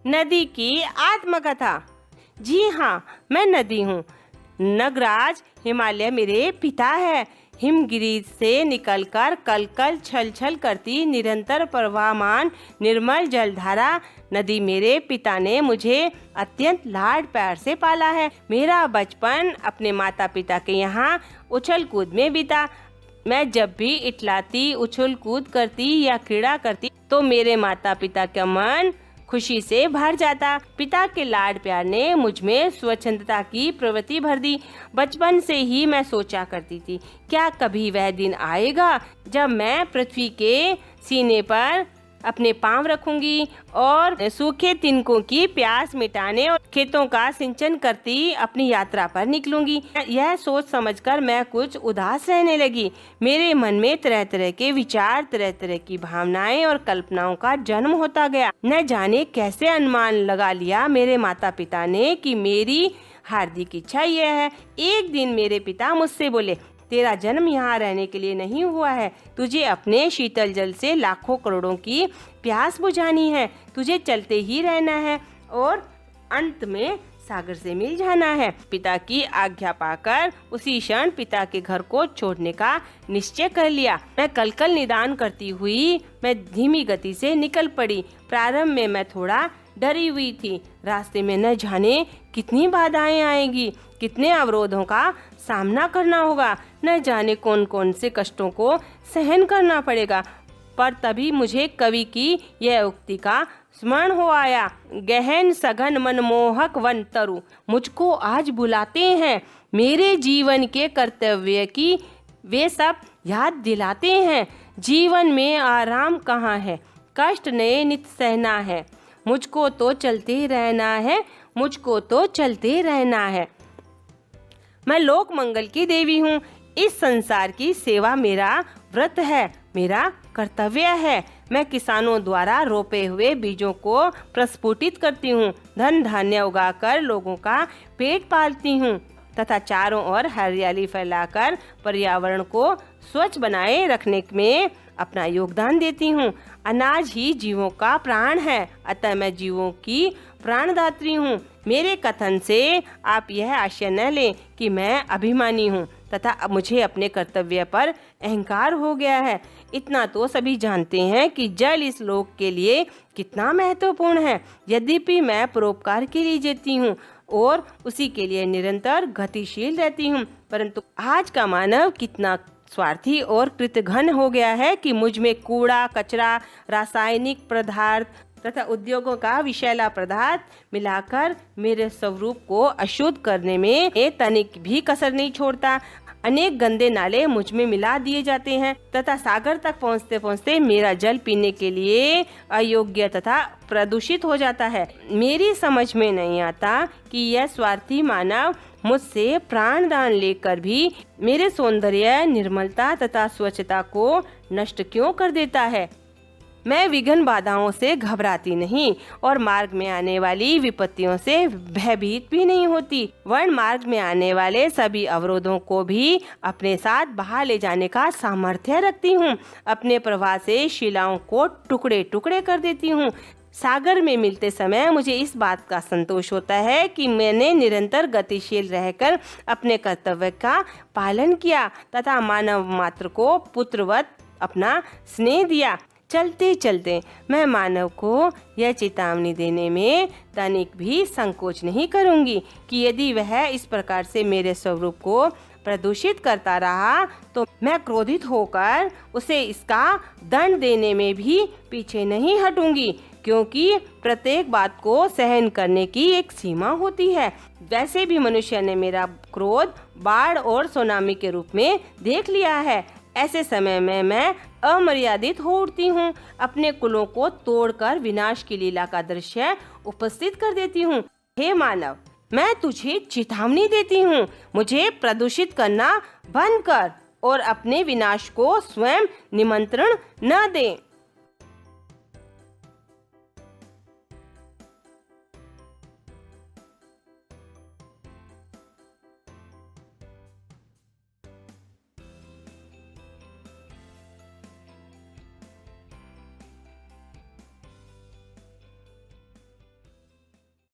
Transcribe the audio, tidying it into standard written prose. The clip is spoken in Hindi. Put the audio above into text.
नदी की आत्मकथा। जी हाँ, मैं नदी हूँ। नगराज हिमालय मेरे पिता है। हिमगिरी से निकलकर कल कल छल छल करती निरंतर प्रवाहमान निर्मल जलधारा नदी मेरे पिता ने मुझे अत्यंत लाड प्यार से पाला है। मेरा बचपन अपने माता पिता के यहाँ उछल कूद में बीता। मैं जब भी इटलाती, उछल कूद करती या क्रीड़ा करती तो मेरे माता पिता का मन खुशी से भर जाता। पिता के लाड प्यार ने मुझ में स्वच्छंदता की प्रवृत्ति भर दी। बचपन से ही मैं सोचा करती थी, क्या कभी वह दिन आएगा जब मैं पृथ्वी के सीने पर अपने पांव रखूंगी और सूखे तिनकों की प्यास मिटाने और खेतों का सिंचन करती अपनी यात्रा पर निकलूंगी। यह सोच समझकर मैं कुछ उदास रहने लगी। मेरे मन में तरह तरह के विचार, तरह तरह की भावनाएं और कल्पनाओं का जन्म होता गया। न जाने कैसे अनुमान लगा लिया मेरे माता पिता ने कि मेरी हार्दिक इच्छा यह है। एक दिन मेरे पिता मुझसे बोले, तेरा जन्म यहाँ रहने के लिए नहीं हुआ है, तुझे अपने शीतल जल से लाखों करोड़ों की प्यास बुझानी है। तुझे चलते ही रहना है और अंत में सागर से मिल जाना है। पिता की आज्ञा पाकर उसी क्षण पिता के घर को छोड़ने का निश्चय कर लिया। मैं कल निदान करती हुई मैं धीमी गति से निकल पड़ी। प्रारंभ में मैं थोड़ा डरी हुई थी। रास्ते में न जाने कितनी बाधाएं आएगी, कितने अवरोधों का सामना करना होगा, न जाने कौन कौन से कष्टों को सहन करना पड़ेगा। पर तभी मुझे कवि की यह उक्ति का स्मरण हो आया, गहन सघन मनमोहक वन तरु मुझको आज बुलाते हैं। मेरे जीवन के कर्तव्य की वे सब याद दिलाते हैं। जीवन में आराम कहाँ है, कष्ट नए नित सहना है। मुझको तो चलते रहना है, मुझको तो चलते रहना है। मैं लोक मंगल की देवी हूँ। इस संसार की सेवा मेरा व्रत है, मेरा कर्तव्य है। मैं किसानों द्वारा रोपे हुए बीजों को प्रस्फुटित करती हूँ, धन धान्य उगाकर लोगों का पेट पालती हूँ तथा चारों ओर हरियाली फैलाकर पर्यावरण को स्वच्छ बनाए रखने में अपना योगदान देती हूँ। अनाज ही जीवों का प्राण है, अतः मैं जीवों की प्राणदात्री हूँ। मेरे कथन से आप यह आशय न लें कि मैं अभिमानी हूँ तथा अब मुझे अपने कर्तव्य पर अहंकार हो गया है। इतना तो सभी जानते हैं कि जल इस लोक के लिए कितना महत्वपूर्ण है। यद्यपि मैं परोपकार के लिए जीती हूँ और उसी के लिए निरंतर गतिशील रहती हूँ, परंतु आज का मानव कितना स्वार्थी और कृतघ्न हो गया है कि मुझ में कूड़ा कचरा, रासायनिक पदार्थ तथा उद्योगों का विषैला पदार्थ मिलाकर मेरे स्वरूप को अशुद्ध करने में तनिक भी कसर नहीं छोड़ता। अनेक गंदे नाले मुझ में मिला दिए जाते हैं तथा सागर तक पहुँचते पहुँचते मेरा जल पीने के लिए अयोग्य तथा प्रदूषित हो जाता है। मेरी समझ में नहीं आता कि यह स्वार्थी मानव मुझसे प्राण दान लेकर भी मेरे सौंदर्य, निर्मलता तथा स्वच्छता को नष्ट क्यों कर देता है। मैं विघ्न बाधाओं से घबराती नहीं और मार्ग में आने वाली विपत्तियों से भयभीत भी नहीं होती। वर्ण मार्ग में आने वाले सभी अवरोधों को भी अपने साथ बहा ले जाने का सामर्थ्य रखती हूँ। अपने प्रवाह से शिलाओं को टुकड़े टुकड़े कर देती हूँ। सागर में मिलते समय मुझे इस बात का संतोष होता है कि मैंने निरंतर गतिशील रहकर अपने कर्तव्य का पालन किया तथा मानव मात्र को पुत्रवत अपना स्नेह दिया। चलते चलते मैं मानव को यह चेतावनी देने में तनिक भी संकोच नहीं करूंगी कि यदि वह इस प्रकार से मेरे स्वरूप को प्रदूषित करता रहा तो मैं क्रोधित होकर उसे इसका दंड देने में भी पीछे नहीं हटूंगी, क्योंकि प्रत्येक बात को सहन करने की एक सीमा होती है। वैसे भी मनुष्य ने मेरा क्रोध बाढ़ और सुनामी के रूप में देख लिया है। ऐसे समय में मैं अमर्यादित हो उठती हूँ, अपने कुलों को तोड़कर विनाश की लीला का दृश्य उपस्थित कर देती हूँ। हे मानव, मैं तुझे चेतावनी देती हूँ, मुझे प्रदूषित करना बंद कर और अपने विनाश को स्वयं निमंत्रण न दे।